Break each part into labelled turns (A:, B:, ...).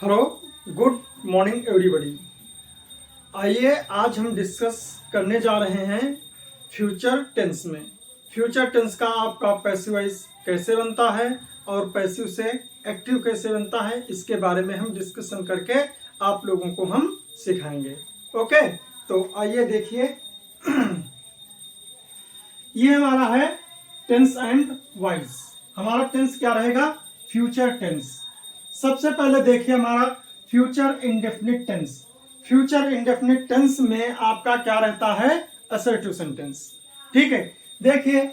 A: Hello, good morning everybody. आइए आज हम डिस्कस करने जा रहे हैं फ्यूचर टेंस में। फ्यूचर टेंस का आपका पैसिव वॉइस कैसे बनता है और पैसिव से एक्टिव कैसे बनता है, इसके बारे में हम डिस्कशन करके आप लोगों को हम सिखाएंगे। ओके, तो आइए देखिए ये हमारा है टेंस एंड वॉइस। हमारा टेंस क्या रहेगा? Future tense. सबसे पहले देखिए हमारा future indefinite tense. Future indefinite tense में आपका क्या रहता है? Assertive sentence. ठीक है, देखिए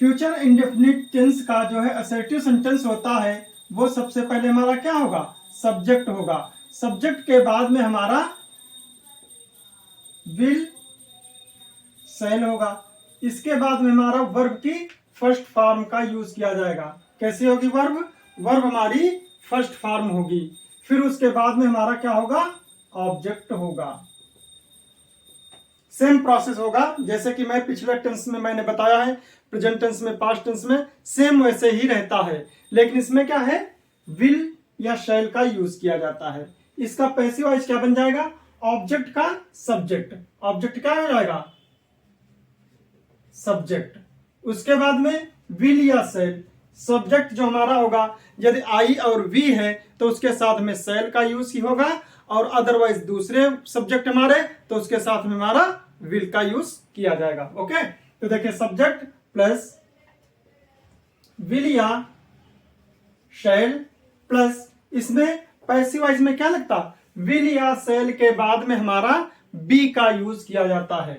A: फ्यूचर इंडेफिनिट टेंस का जो है असर्टिव सेंटेंस होता है, वो सबसे पहले हमारा क्या होगा? सब्जेक्ट होगा। सब्जेक्ट के बाद में हमारा विल शैल होगा। इसके बाद में हमारा वर्ब की फर्स्ट फॉर्म का यूज किया जाएगा। कैसी होगी वर्ब? वर्ब हमारी फर्स्ट फॉर्म होगी। फिर उसके बाद में हमारा क्या होगा? ऑब्जेक्ट होगा। सेम प्रोसेस होगा जैसे कि मैं पिछले टेंस में मैंने बताया है, प्रेजेंट टेंस में, पास्ट टेंस में सेम वैसे ही रहता है, लेकिन इसमें क्या है? विल या शैल का यूज किया जाता है। इसका पैसिव वॉइस क्या बन जाएगा? ऑब्जेक्ट का सब्जेक्ट। ऑब्जेक्ट क्या हो जाएगा? सब्जेक्ट। उसके बाद में विल या शैल। सब्जेक्ट जो हमारा होगा, यदि आई और वी है तो उसके साथ में शैल का यूज ही होगा, और अदरवाइज दूसरे सब्जेक्ट हमारे तो उसके साथ में हमारा विल का यूज किया जाएगा। ओके, तो देखिए सब्जेक्ट प्लस विल या शैल प्लस, इसमें पैसिव वॉइस में क्या लगता? विल या शैल के बाद में हमारा बी का यूज किया जाता है।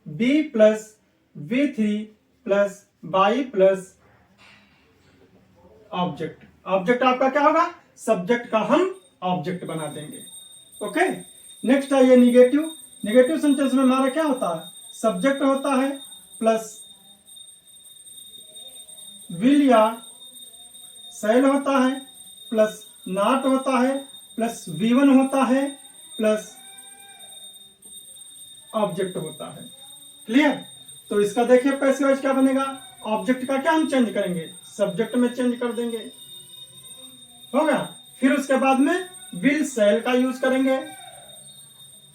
A: Be plus V3 plus by plus object. Object आपका क्या होगा? सब्जेक्ट का हम ऑब्जेक्ट बना देंगे। ओके, नेक्स्ट आइए निगेटिव। निगेटिव सेंटेंस में हमारा क्या होता है? सब्जेक्ट होता है प्लस विल या शैल होता है प्लस नॉट होता है प्लस V1 होता है प्लस ऑब्जेक्ट होता है। क्लियर? तो इसका देखिए पैसिव वॉइस क्या बनेगा? ऑब्जेक्ट का क्या हम चेंज करेंगे? सब्जेक्ट में चेंज कर देंगे। होगा। फिर उसके बाद में विल शैल का यूज करेंगे,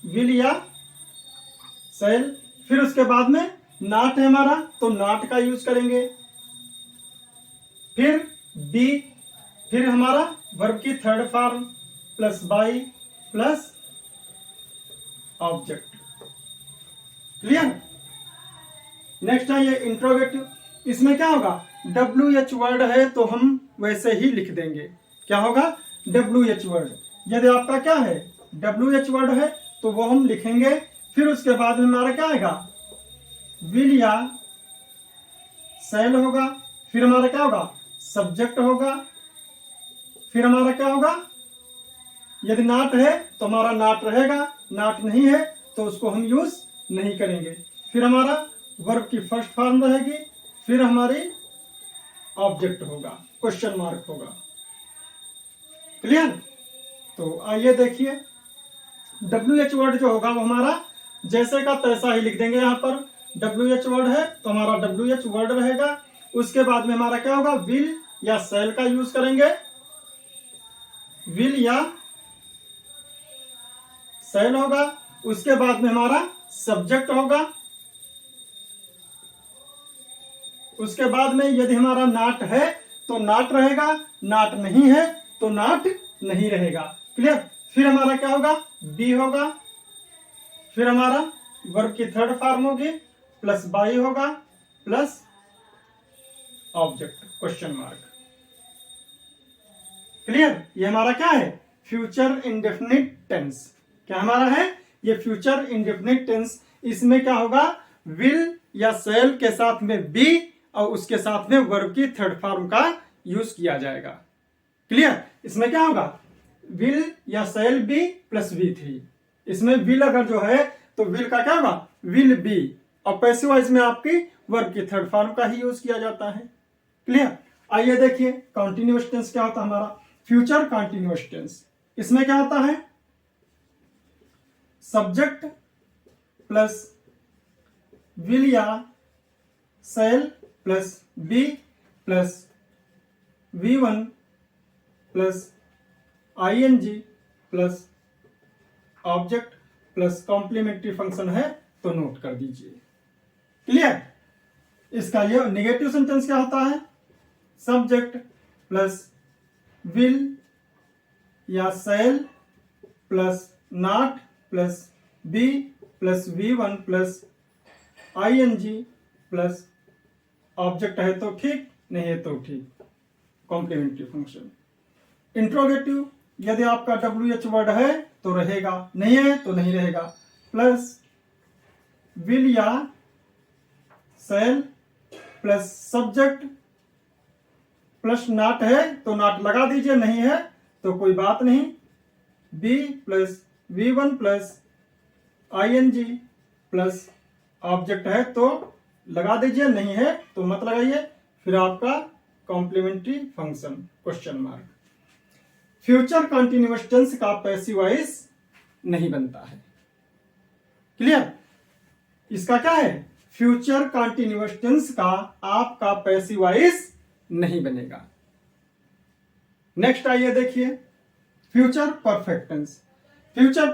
A: विल या शैल। फिर उसके बाद में नॉट है हमारा तो नॉट का यूज करेंगे। फिर बी, फिर हमारा वर्ब की third form plus by plus object. Clear? Next है ये इंट्रोगेटिव। इसमें क्या होगा? WH वर्ड है तो हम वैसे ही लिख देंगे। क्या होगा? WH word. यदि आपका क्या है? WH वर्ड है तो वो हम लिखेंगे। फिर उसके बाद में हमारा क्या आएगा? विल या शैल होगा। फिर हमारा क्या होगा? सब्जेक्ट होगा। फिर हमारा क्या होगा? यदि नॉट है तो हमारा नॉट रहेगा, नॉट नहीं है तो उसको हम यूज नहीं करेंगे। फिर हमारा वर्ब की फर्स्ट फॉर्म रहेगी, फिर हमारी ऑब्जेक्ट होगा, क्वेश्चन मार्क होगा। क्लियर? तो आइए देखिए WH वर्ड जो होगा वो हमारा जैसे का तैसा ही लिख देंगे। यहां पर WH वर्ड है तो हमारा WH वर्ड रहेगा। उसके बाद में हमारा क्या होगा? विल या शैल का यूज करेंगे, विल या शैल होगा। उसके बाद में हमारा सब्जेक्ट होगा। उसके बाद में यदि हमारा नॉट है तो नॉट रहेगा, नॉट नहीं है तो नॉट नहीं रहेगा। क्लियर? फिर हमारा क्या होगा? बी होगा। फिर हमारा वर्ब की थर्ड फॉर्म होगी प्लस बाई होगा plus object, question mark. Clear? ये हमारा क्या है? Future indefinite tense. क्या हमारा है? ये फ्यूचर इंडेफिनिट टेंस। इसमें क्या होगा? विल या शैल के साथ में बी और उसके साथ में वर्ब की थर्ड फॉर्म का यूज किया जाएगा। क्लियर? इसमें क्या होगा? विल या शैल बी प्लस V3। इसमें विल अगर जो है तो विल का क्या होगा? विल बी, और पैसिव वॉइस में आपकी वर्ब की थर्ड फॉर्म का ही यूज किया जाता है। क्लियर? आइए देखिए कॉन्टिन्यूअस टेंस क्या होता है हमारा? Future continuous tense. इसमें क्या होता है? सब्जेक्ट प्लस विल या shall plus be plus V1 plus ing plus object plus complementary function है तो नोट कर दीजिए। क्लियर? इसका ये नेगेटिव सेंटेंस क्या होता है? सब्जेक्ट प्लस विल या shall plus not plus be plus V1 plus ing plus object है तो ठीक, नहीं है तो ठीक, कॉम्प्लीमेंट्री फंक्शन। इंट्रोगेटिव यदि आपका WH वर्ड है तो रहेगा, नहीं है तो नहीं रहेगा, प्लस विल या shall plus subject plus not है तो नॉट लगा दीजिए, नहीं है तो कोई बात नहीं, be plus V1 plus ing plus object है तो लगा दीजिए, नहीं है तो मत लगाइए, फिर आपका complementary function question mark. Future continuous tense का पैसिव वॉइस नहीं बनता है। क्लियर? इसका क्या है? फ्यूचर कंटिन्यूअस टेंस का आपका पैसिव वॉइस नहीं बनेगा। नेक्स्ट आइए देखिए future perfect tense. Future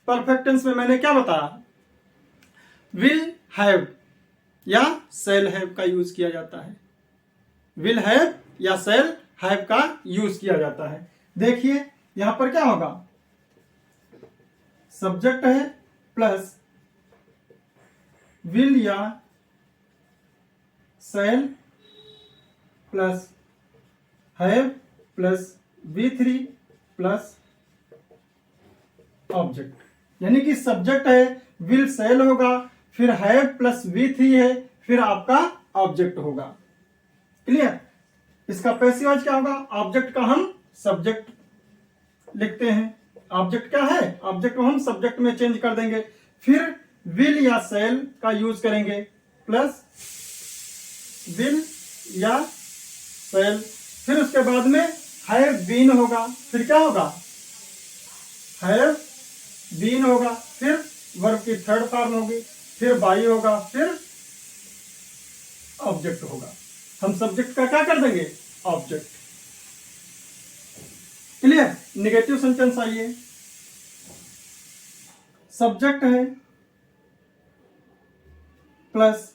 A: perfect tense में मैंने क्या बताया? विल हैव या सेल हैव का यूज किया जाता है। विल हैव या सेल हैव का यूज किया जाता है। देखिए यहां पर क्या होगा? सब्जेक्ट है प्लस विल या shall plus have plus V3 plus object, यानी कि सब्जेक्ट है, विल सेल होगा, फिर हैव प्लस V3 है, फिर आपका ऑब्जेक्ट होगा। क्लियर? इसका पैसिव वॉइस क्या होगा? ऑब्जेक्ट का हम सब्जेक्ट लिखते हैं। ऑब्जेक्ट क्या है? ऑब्जेक्ट को हम सब्जेक्ट में चेंज कर देंगे, फिर विल या सेल का यूज करेंगे, प्लस विल या सेल, फिर उसके बाद में हैव बीन होगा, फिर क्या होगा? हैव बीन होगा, फिर वर्ब की थर्ड फॉर्म होगी, फिर बाई होगा, फिर ऑब्जेक्ट होगा। हम सब्जेक्ट का क्या कर देंगे? ऑब्जेक्ट। क्लियर? नेगेटिव सेंटेंस आइए। सब्जेक्ट है प्लस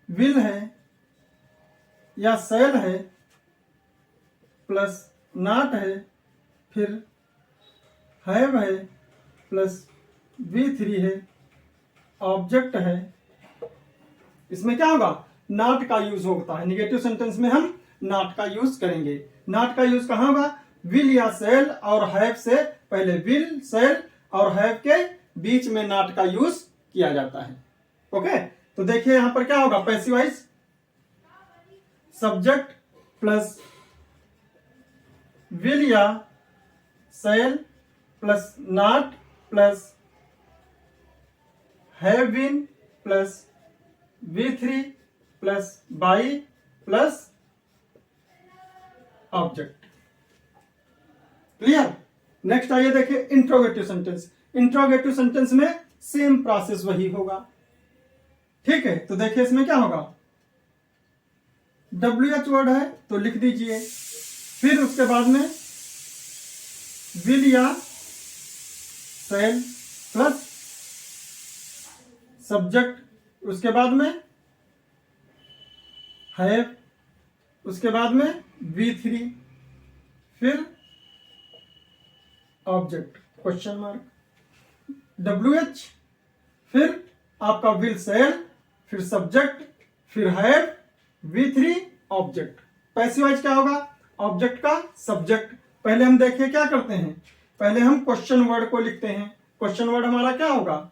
A: विल है या सेल है प्लस नॉट है, फिर हैव है प्लस V3 है, ऑब्जेक्ट है। इसमें क्या होगा? नॉट का यूज होता है। नेगेटिव सेंटेंस में हम नॉट का यूज करेंगे। नॉट का यूज कहां होगा? विल या सेल और हैव से पहले विल, सेल और हैव के बीच में नॉट का यूज किया जाता है। ओके, तो देखिए यहां पर क्या होगा? Passive voice subject plus will या shall plus not plus have been plus V3 plus by plus object. Clear? Next आइए देखिए इंट्रोगेटिव सेंटेंस। इंट्रोगेटिव सेंटेंस में सेम प्रोसेस वही होगा। ठीक है, तो देखिए इसमें क्या होगा? WH वर्ड है तो लिख दीजिए, फिर उसके बाद में विल या सेल प्लस सब्जेक्ट, उसके बाद में हैव, उसके बाद में V3, फिर ऑब्जेक्ट क्वेश्चन मार्क, WH, फिर आपका विल सेल, फिर सब्जेक्ट, फिर have, V3, object. Passive voice क्या होगा? ऑब्जेक्ट का सब्जेक्ट। पहले हम देखिए क्या करते हैं, पहले हम क्वेश्चन वर्ड को लिखते हैं। क्वेश्चन वर्ड हमारा क्या होगा?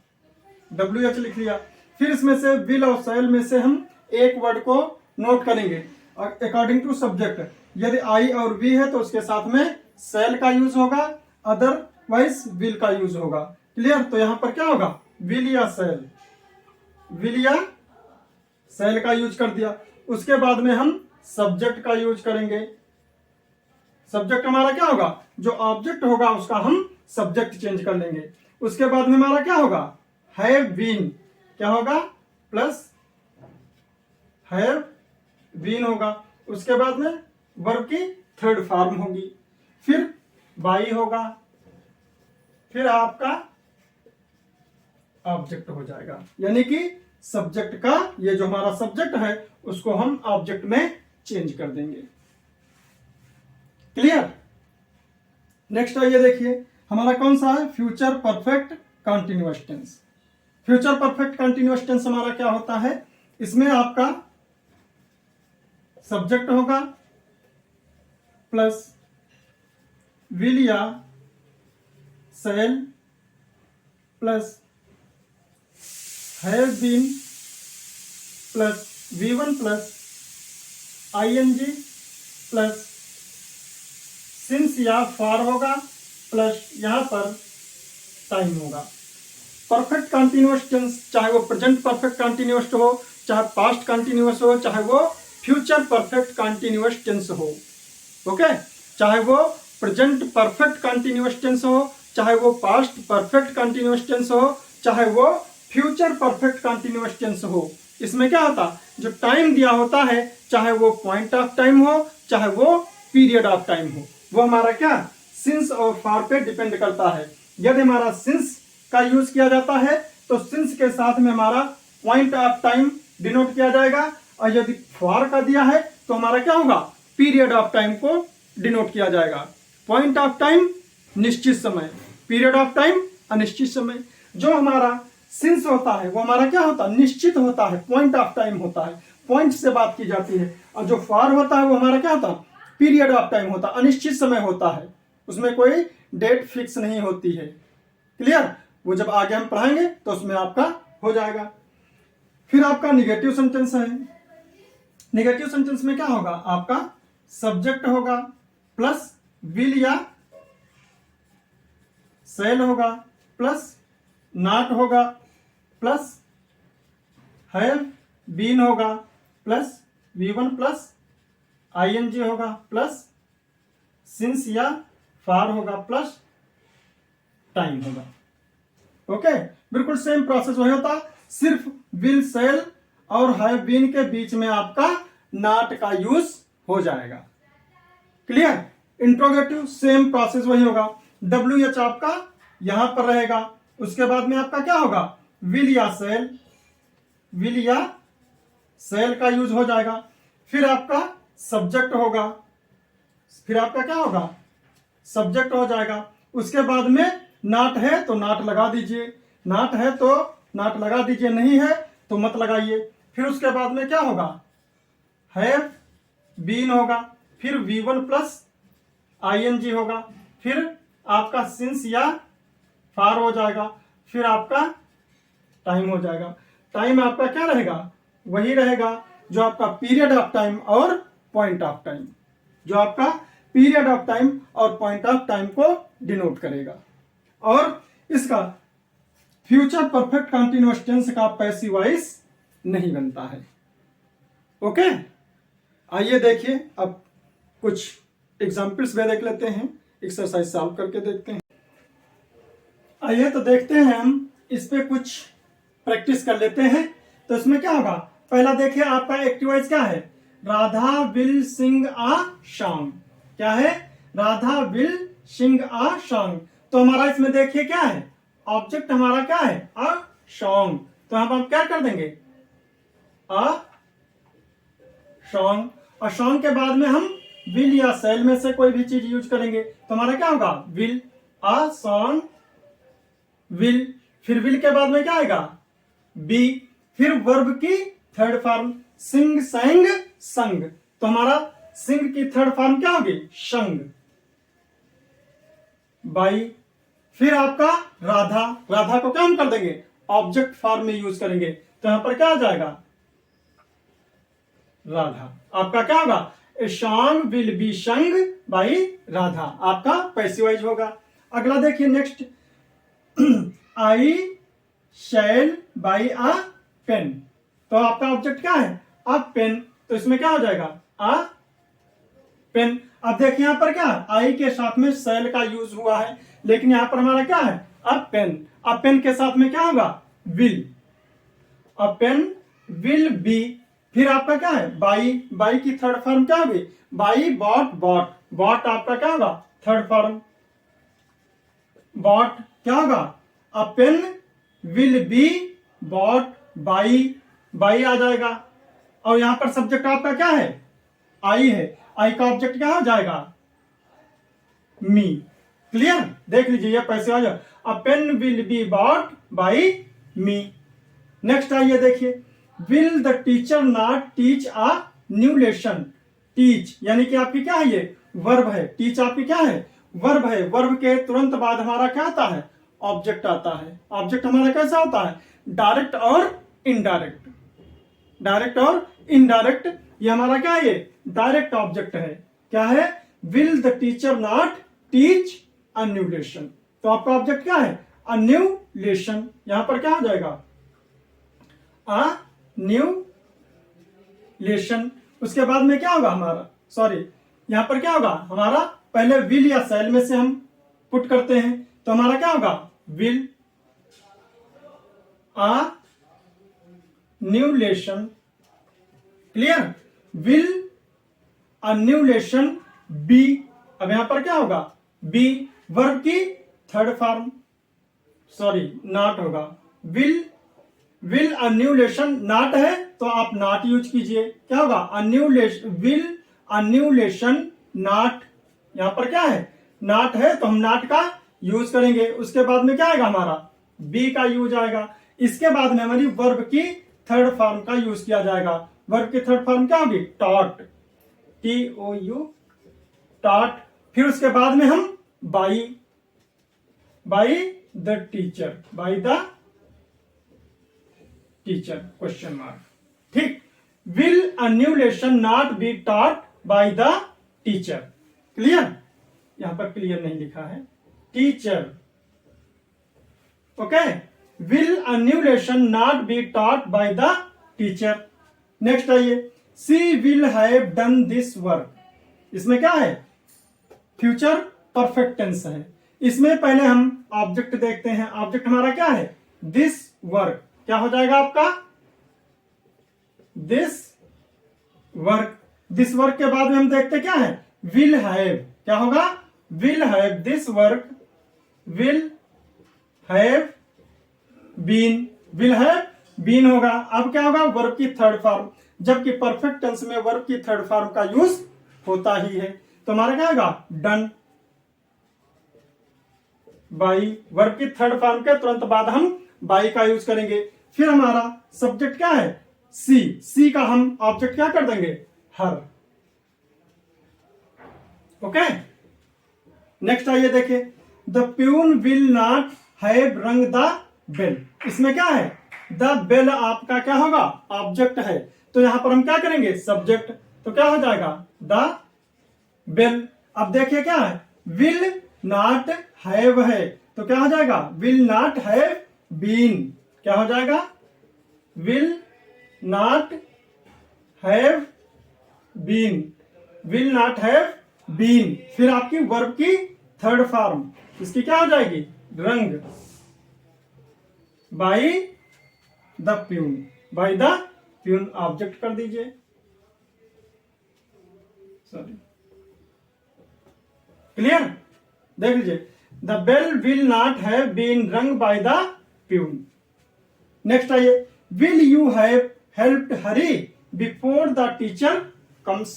A: WH लिख लिया, फिर इसमें से विल और सेल में से हम एक वर्ड को नोट करेंगे अकॉर्डिंग टू सब्जेक्ट। यदि आई और वी है तो उसके साथ में सेल का यूज होगा, अदरवाइज विल का यूज होगा। क्लियर? तो यहां पर क्या होगा? विल या सेल, विल या सेल का यूज कर दिया। उसके बाद में हम सब्जेक्ट का यूज करेंगे। सब्जेक्ट हमारा क्या होगा? जो ऑब्जेक्ट होगा उसका हम सब्जेक्ट चेंज कर लेंगे। उसके बाद में हमारा क्या होगा? हैव बीन, क्या होगा? प्लस हैव बीन होगा। उसके बाद में वर्ब की थर्ड फॉर्म होगी। फिर बाई होगा, फिर आपका ऑब्जेक्ट हो जाएगा, यानी कि सब्जेक्ट का ये जो हमारा सब्जेक्ट है उसको हम ऑब्जेक्ट में चेंज कर देंगे। क्लियर? नेक्स्ट आइए देखिए हमारा कौन सा है, future perfect continuous tense. Future perfect continuous tense हमारा क्या होता है, इसमें आपका सब्जेक्ट होगा प्लस विल या shall plus have been plus V1 plus ING plus since या फॉर होगा प्लस यहां पर टाइम होगा। परफेक्ट कंटिन्यूअस टेंस चाहे वो प्रेजेंट परफेक्ट कंटिन्यूअस हो, चाहे पास्ट कंटिन्यूअस हो, चाहे वो फ्यूचर परफेक्ट कंटिन्यूअस टेंस हो, ओके, चाहे वो प्रेजेंट परफेक्ट कंटिन्यूअस टेंस हो, चाहे वो पास्ट परफेक्ट कंटिन्यूअस टेंस हो, चाहे वो फ्यूचर परफेक्ट कंटिन्यूअस टेंस हो, इसमें क्या होता, जो टाइम दिया होता है चाहे वो पॉइंट ऑफ टाइम हो चाहे वो पीरियड ऑफ टाइम हो, वो हमारा क्या सिंस और फॉर पे डिपेंड करता है। यदि हमारा सिंस का यूज किया जाता है तो सिंस के साथ में हमारा पॉइंट ऑफ टाइम डिनोट किया जाएगा, और यदि फॉर का दिया है तो हमारा क्या होगा, पीरियड ऑफ टाइम को डिनोट किया जाएगा। पॉइंट ऑफ टाइम निश्चित समय, पीरियड ऑफ टाइम अनिश्चित समय। जो हमारा सिंस होता है वो हमारा क्या होता है, निश्चित होता है, पॉइंट ऑफ टाइम होता है, पॉइंट से बात की जाती है। और जो फॉर होता है वो हमारा क्या होता है, पीरियड ऑफ टाइम होता है, अनिश्चित समय होता है, उसमें कोई डेट फिक्स नहीं होती है। क्लियर? वो जब आगे हम पढ़ाएंगे तो उसमें आपका हो जाएगा। फिर आपका निगेटिव सेंटेंस है। निगेटिव सेंटेंस में क्या होगा, आपका सब्जेक्ट होगा प्लस विल या सेल होगा प्लस नॉट होगा प्लस हैव बीन होगा प्लस V1 प्लस ING होगा प्लस सिंस या फॉर होगा प्लस टाइम होगा। ओके, बिल्कुल सेम प्रोसेस वही होता, सिर्फ विल सेल और हैव बीन के बीच में आपका नॉट का यूज हो जाएगा। क्लियर? इंट्रोगेटिव सेम प्रोसेस वही होगा, WH आपका यहां पर रहेगा, उसके बाद में आपका क्या होगा, विल या सेल, विल या सेल का यूज हो जाएगा। फिर आपका सब्जेक्ट होगा, फिर आपका क्या होगा, सब्जेक्ट हो जाएगा। उसके बाद में नॉट है तो नॉट लगा दीजिए, नॉट है तो नॉट लगा दीजिए, नहीं है तो मत लगाइए। फिर उसके बाद में क्या होगा, हैव बीन होगा, फिर V1 प्लस ING होगा, फिर आपका सिंस या फॉर हो जाएगा, फिर आपका टाइम हो जाएगा। टाइम आपका क्या रहेगा, वही रहेगा जो आपका पीरियड ऑफ टाइम और पॉइंट ऑफ टाइम, जो आपका पीरियड ऑफ टाइम और पॉइंट ऑफ टाइम को डिनोट करेगा। और इसका फ्यूचर परफेक्ट कंटिन्यूअस टेंस का पैसिव वॉइस नहीं बनता है। ओके, आइए देखिए अब कुछ एग्जाम्पल्स भी देख लेते हैं, एक्सरसाइज सॉल्व करके देखते हैं। आइए तो देखते हैं हम इस पे कुछ प्रैक्टिस कर लेते हैं। तो इसमें क्या होगा, पहला देखिए आपका एक्टिव वॉइस क्या है, Radha will sing uh song. क्या है, Radha will sing uh song. तो हमारा इसमें देखिए क्या है, ऑब्जेक्ट हमारा क्या है, अ सॉन्ग। तो हम क्या कर देंगे, अ सॉन्ग, और सॉन्ग के बाद में हम विल या सेल में से कोई भी चीज यूज करेंगे तो हमारा क्या होगा, विल, अ सॉन्ग विल। फिर विल के बाद में क्या आएगा, बी। फिर वर्ब की थर्ड फॉर्म सिंग, sang, संग। तो हमारा सिंग की थर्ड फॉर्म क्या होगी, संग, बाई। फिर आपका राधा, राधा को क्या हम कर देंगे, ऑब्जेक्ट फॉर्म में यूज करेंगे, तो यहां पर क्या आ जाएगा, राधा। आपका क्या होगा, a song will be sung by Radha, आपका पैसिव वॉइस होगा। अगला देखिए next, I shall buy a pen. तो आपका ऑब्जेक्ट क्या है, अ पेन। तो इसमें क्या हो जाएगा, अ पेन। अब देखिए यहां पर क्या, आई के साथ में शैल का यूज हुआ है, लेकिन यहां पर हमारा क्या है, अ पेन। अ पेन के साथ में क्या होगा, will, a pen will be. फिर आपका क्या है, बाई, बाई की थर्ड फॉर्म क्या होगी, बाई बॉट, बॉट, बॉट आपका क्या होगा, थर्ड फॉर्म बॉट क्या होगा, a pen will be bought by आ जाएगा। और यहां पर सब्जेक्ट आपका क्या है, आई है, आई का ऑब्जेक्ट क्या हो जाएगा, मी। क्लियर, देख लीजिए ये पैसे आ जाए, a pen will be bought by me. Next आइए देखिए, will the teacher not teach a new lesson. Teach यानी कि आपकी क्या है, ये वर्ब है। टीच आपकी क्या है, वर्ब है। वर्ब के तुरंत बाद हमारा क्या आता है, ऑब्जेक्ट आता है। ऑब्जेक्ट हमारा कैसा होता है, डायरेक्ट और इनडायरेक्ट। डायरेक्ट और इनडायरेक्ट, ये हमारा क्या है, ये डायरेक्ट ऑब्जेक्ट है। क्या है, will the teacher not teach a new lesson. तो आपका ऑब्जेक्ट क्या है, अ न्यू लेसन। यहां पर क्या हो जाएगा, अ न्यू लेसन। उसके बाद में क्या होगा हमारा, सॉरी यहां पर क्या होगा हमारा, पहले विल या सेल में से हम पुट करते हैं, तो हमारा क्या होगा, will a new lesson. Clear, will a new lesson be. अब यहां पर क्या होगा, बी वर्ब की थर्ड फॉर्म, सॉरी नॉट होगा। Will a new lesson not है तो आप नॉट यूज कीजिए। क्या होगा, a new lesson, will a new lesson not. यहां पर क्या है, नॉट है तो हम नॉट का यूज करेंगे। उसके बाद में क्या आएगा हमारा, बी का यूज आएगा। इसके बाद में हमारी वर्ब की थर्ड फॉर्म का यूज किया जाएगा। वर्ब की थर्ड फॉर्म क्या होगी, टॉट, TOU, टॉट। फिर उसके बाद में हम by the teacher, by the teacher question mark. ठीक, will a new lesson not be taught by the teacher. Clear, यहां पर क्लियर नहीं लिखा है, teacher. Okay, will a new lesson not be taught by the teacher. Next आइए, she will have done this work. इसमें क्या है, future perfect tense है। इसमें पहले हम ऑब्जेक्ट देखते हैं। ऑब्जेक्ट हमारा क्या है, दिस वर्क। क्या हो जाएगा आपका, दिस वर्क। दिस वर्क के बाद में हम देखते क्या है, विल हैव। क्या होगा, will have this work, will have been. Will have been होगा। अब क्या होगा, वर्ब की थर्ड फॉर्म, जबकि परफेक्ट टेंस में वर्ब की थर्ड फॉर्म का यूज होता ही है। तो हमारा क्या होगा, डन बाई। वर्ब की थर्ड फॉर्म के तुरंत बाद हम बाई का यूज करेंगे। फिर हमारा सब्जेक्ट क्या है, सी। सी का हम ऑब्जेक्ट क्या कर देंगे, हर। ओके, नेक्स्ट आइए देखिए, the peon will not have रंग द बेल। इसमें क्या है, द बेल आपका क्या होगा, ऑब्जेक्ट है। तो यहां पर हम क्या करेंगे, सब्जेक्ट। तो क्या हो जाएगा, द बेल। अब देखिए क्या है, विल नॉट हैव है तो क्या हो जाएगा, विल नॉट हैव बीन। क्या हो जाएगा, will not have been, will not have been. फिर आपकी वर्ब की थर्ड फॉर्म, इसकी क्या हो जाएगी, rung, by the peon. By the peon object कर दीजिए, सॉरी। क्लियर, देख लीजिए, the bell will not have been rung by the peon. Next आइए, will you have helped Hari before the teacher comes.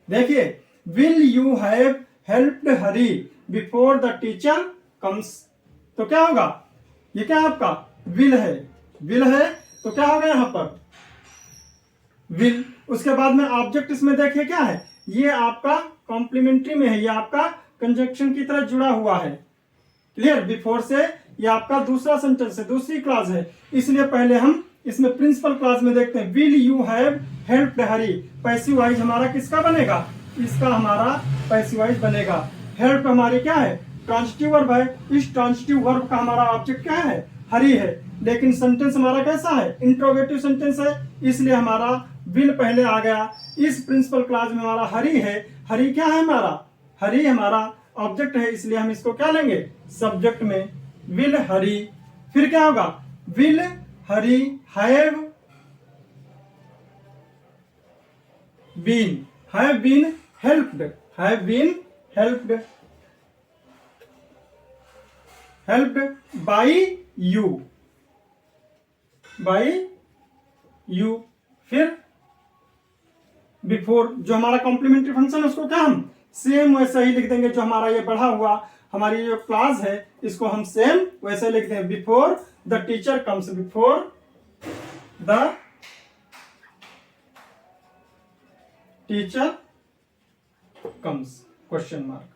A: देखिए, will you have helped Hari before the teacher comes. तो क्या होगा, ये क्या आपका विल है। विल है तो क्या होगा यहां पर, विल। उसके बाद में ऑब्जेक्ट इसमें देखिए क्या है, ये आपका कॉम्प्लीमेंट्री में है, ये आपका कंजक्शन की तरह जुड़ा हुआ है। क्लियर, बिफोर से ये आपका दूसरा सेंटेंस है, दूसरी क्लास है, इसलिए पहले हम इसमें प्रिंसिपल क्लास में देखते हैं। Will you have helped Hari, passive voice हमारा किसका बनेगा, इसका हमारा पैसिव वॉइस बनेगा। हेल्प हमारी क्या है, ट्रांजिटिव वर्ब है। इस ट्रांजिटिव वर्ब का हमारा ऑब्जेक्ट क्या है, हरी है। लेकिन सेंटेंस हमारा कैसा है, इंट्रोगेटिव सेंटेंस है, इसलिए हमारा विल पहले आ गया। इस प्रिंसिपल क्लास में हमारा हरी है। हरी क्या है हमारा, हरी हमारा ऑब्जेक्ट है, इसलिए हम इसको क्या लेंगे, सब्जेक्ट में, विल हरी। फिर क्या होगा, will Hari have been, have been helped, have been helped by you, फिर बिफोर, जो हमारा कॉम्प्लीमेंट्री फंक्शन है उसको क्या हम सेम वैसा ही लिख देंगे। जो हमारा ये बढ़ा हुआ हमारी जो क्लास है इसको हम सेम वैसे लिख देंगे। Before the teacher comes, before the teacher comes, question mark.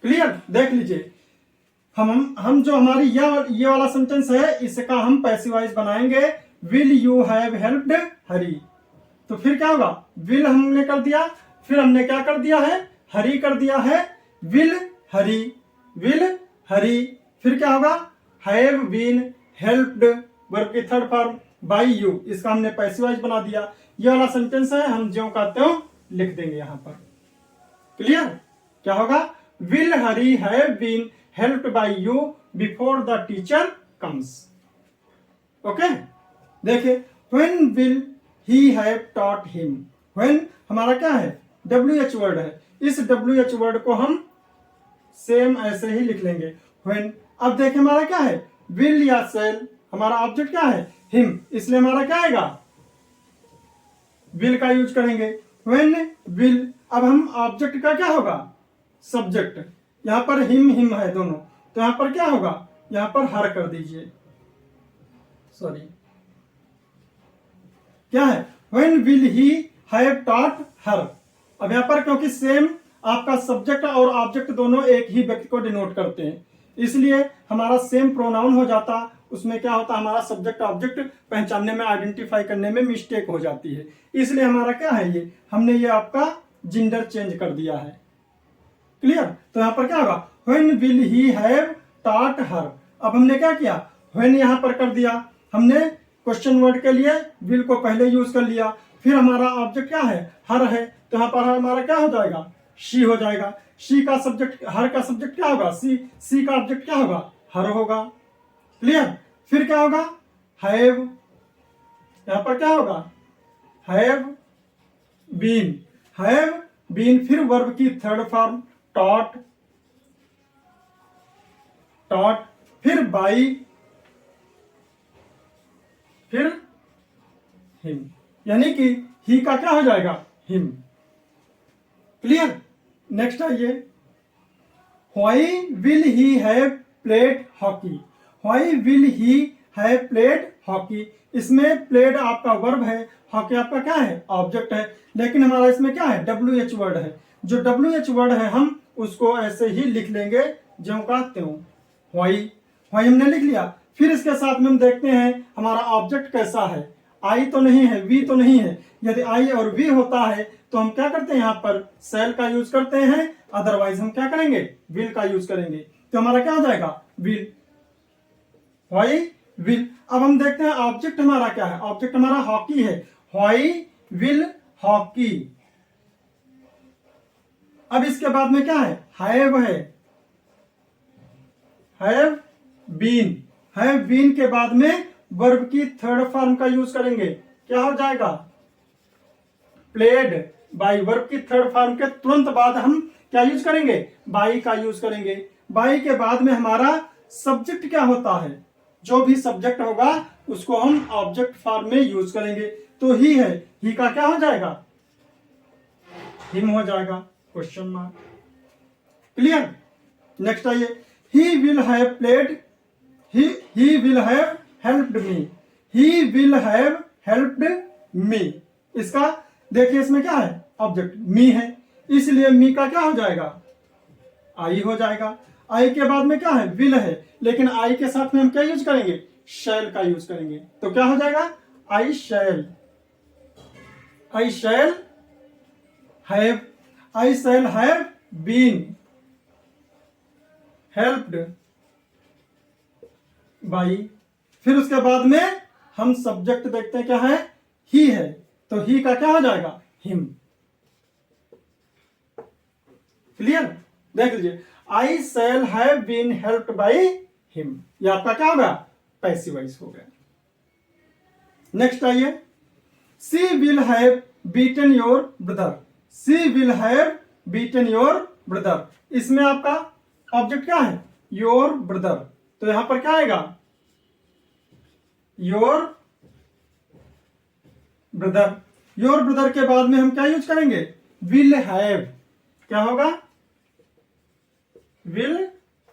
A: Clear? देख लीजिए, हम जो हमारी ये वाला सेंटेंस है इसका हम पैसिवाइज बनाएंगे। विल यू हैव हेल्प्ड हरी, तो फिर क्या होगा, विल हमने कर दिया, फिर हमने क्या कर दिया है, हरी कर दिया है, विल हरी, फिर क्या होगा, हैव बीन हेल्प्ड, वर्ब की थर्ड फॉर्म बाय यू, इसका हमने पैसिवाइज बना दिया। ये वाला सेंटेंस है हम ज्यों का त्यों लिख देंगे यहां पर। क्लियर? क्या होगा, will Hari have been helped by you before the teacher comes. Okay, देखिए, when will he have taught him, when हमारा क्या है, WH वर्ड है, इस WH वर्ड को हम सेम ऐसे ही लिख लेंगे, व्हेन। अब देखिए हमारा क्या है, विल या सेल, हमारा ऑब्जेक्ट क्या है, हिम, इसलिए हमारा क्या आएगा, विल का यूज करेंगे। व्हेन विल, अब हम ऑब्जेक्ट का क्या होगा, सब्जेक्ट, यहां पर हिम है दोनों, तो यहां पर क्या होगा, यहां पर हर कर दीजिए, सॉरी, क्या है, when will he have taught हर। अब यहां पर क्योंकि सेम आपका सब्जेक्ट और ऑब्जेक्ट दोनों एक ही व्यक्ति को डिनोट करते हैं, इसलिए हमारा सेम प्रोनाउन हो जाता, उसमें क्या होता, हमारा सब्जेक्ट ऑब्जेक्ट पहचानने में, आइडेंटिफाई करने में मिस्टेक हो जाती है, इसलिए हमारा क्या है, ये हमने ये आपका जेंडर चेंज कर दिया है। क्लियर? तो यहां पर क्या होगा, when will he have taught हर। अब हमने क्या किया, व्हेन यहां पर कर दिया, हमने क्वेश्चन वर्ड के लिए विल को पहले यूज कर लिया, फिर हमारा ऑब्जेक्ट क्या है, हर है, तो यहां पर हमारा क्या हो जाएगा, शी हो जाएगा। शी का सब्जेक्ट, हर का सब्जेक्ट क्या होगा, सी का ऑब्जेक्ट क्या होगा, हर होगा। क्लियर? फिर क्या होगा, हैव, यहां पर क्या होगा, हैव बीन, फिर वर्ब की थर्ड फॉर्म टॉट, फिर बाई, फिर हिम, यानी कि ही का क्या हो जाएगा, हिम। क्लियर? नेक्स्ट आइए, why will he have played hockey, why will he have played hockey, इसमें प्लेड आपका वर्ब है, हॉकी आपका क्या है, ऑब्जेक्ट है, लेकिन हमारा इसमें क्या है, WH वर्ड है। जो WH वर्ड है हम उसको ऐसे ही लिख लेंगे ज्यों का त्यों। व्हाई हमने लिख लिया, फिर इसके साथ में हम देखते हैं हमारा ऑब्जेक्ट कैसा है, आई तो नहीं है, वी तो नहीं है। यदि आई और वी होता है तो हम क्या करते हैं, यहाँ पर सेल का यूज करते हैं, अदरवाइज हम क्या करेंगे, विल का यूज करेंगे, तो हमारा क्या हो जाएगा, विल, व्हाई विल। अब हम देखते हैं ऑब्जेक्ट हमारा क्या है, ऑब्जेक्ट हमारा हॉकी है, व्हाई विल हॉकी। अब इसके बाद में क्या है, हैव है, हैव बीन के बाद में वर्ब की थर्ड फॉर्म का यूज करेंगे, क्या हो जाएगा, प्लेड बाई, वर्ब की थर्ड फॉर्म के तुरंत बाद हम क्या यूज करेंगे, बाई का यूज करेंगे। बाई के बाद में हमारा सब्जेक्ट क्या होता है, जो भी सब्जेक्ट होगा उसको हम ऑब्जेक्ट फॉर्म में यूज करेंगे, तो ही है, ही का क्या हो जाएगा, हिम हो जाएगा, क्वेश्चन मार्क। क्लियर? नेक्स्ट आइए, he will have played, he will have helped me, he will have helped me, इसका देखिए इसमें क्या है, ऑब्जेक्ट मी है, इसलिए मी का क्या हो जाएगा, आई हो जाएगा। आई के बाद में क्या है, विल है, लेकिन आई के साथ में हम क्या यूज करेंगे, शैल का यूज करेंगे, तो क्या हो जाएगा, I shall have been helped by, फिर उसके बाद में हम सब्जेक्ट देखते हैं क्या है, ही है, तो ही का क्या हो जाएगा, हिम। क्लियर? देख लीजिए, I shall have been helped by him, ये आपका क्या होगा, पैसिवाइज हो गया। नेक्स्ट आइए, she will have beaten your brother, she will have beaten your brother. इसमें आपका ऑब्जेक्ट क्या है, योर ब्रदर, तो यहां पर क्या आएगा, योर ब्रदर। योर ब्रदर के बाद में हम क्या यूज करेंगे, विल हैव। क्या होगा, विल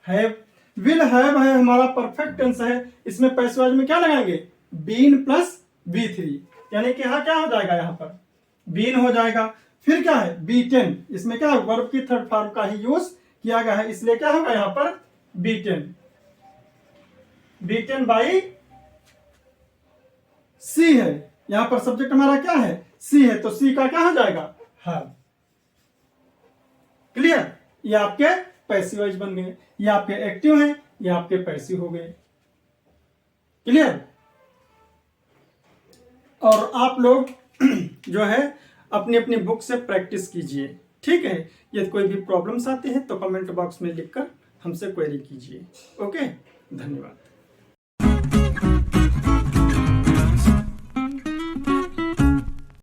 A: हैव। विल हैव है हमारा परफेक्ट टेंस है, इसमें पैसिव में क्या लगाएंगे, बीन प्लस V3, यानी कि यहां क्या हो जाएगा, यहां पर बीन हो जाएगा। फिर क्या है, बीटेन, इसमें क्या है, वर्ब की थर्ड फॉर्म का ही यूज किया गया है, इसलिए क्या होगा यहां पर बीटेन। बीटेन बाई सी है, यहां पर सब्जेक्ट हमारा क्या है, सी है, तो सी का क्या हो जाएगा, हैव। क्लियर, ये आपके पैसिव वॉइस बन गए, ये आपके एक्टिव हैं, ये आपके पैसिव हो गए। क्लियर। और आप लोग जो है अपनी अपनी बुक से प्रैक्टिस कीजिए, ठीक है। यदि कोई भी प्रॉब्लम्स आते हैं तो कमेंट बॉक्स में लिखकर हमसे क्वेरी कीजिए। ओके, धन्यवाद।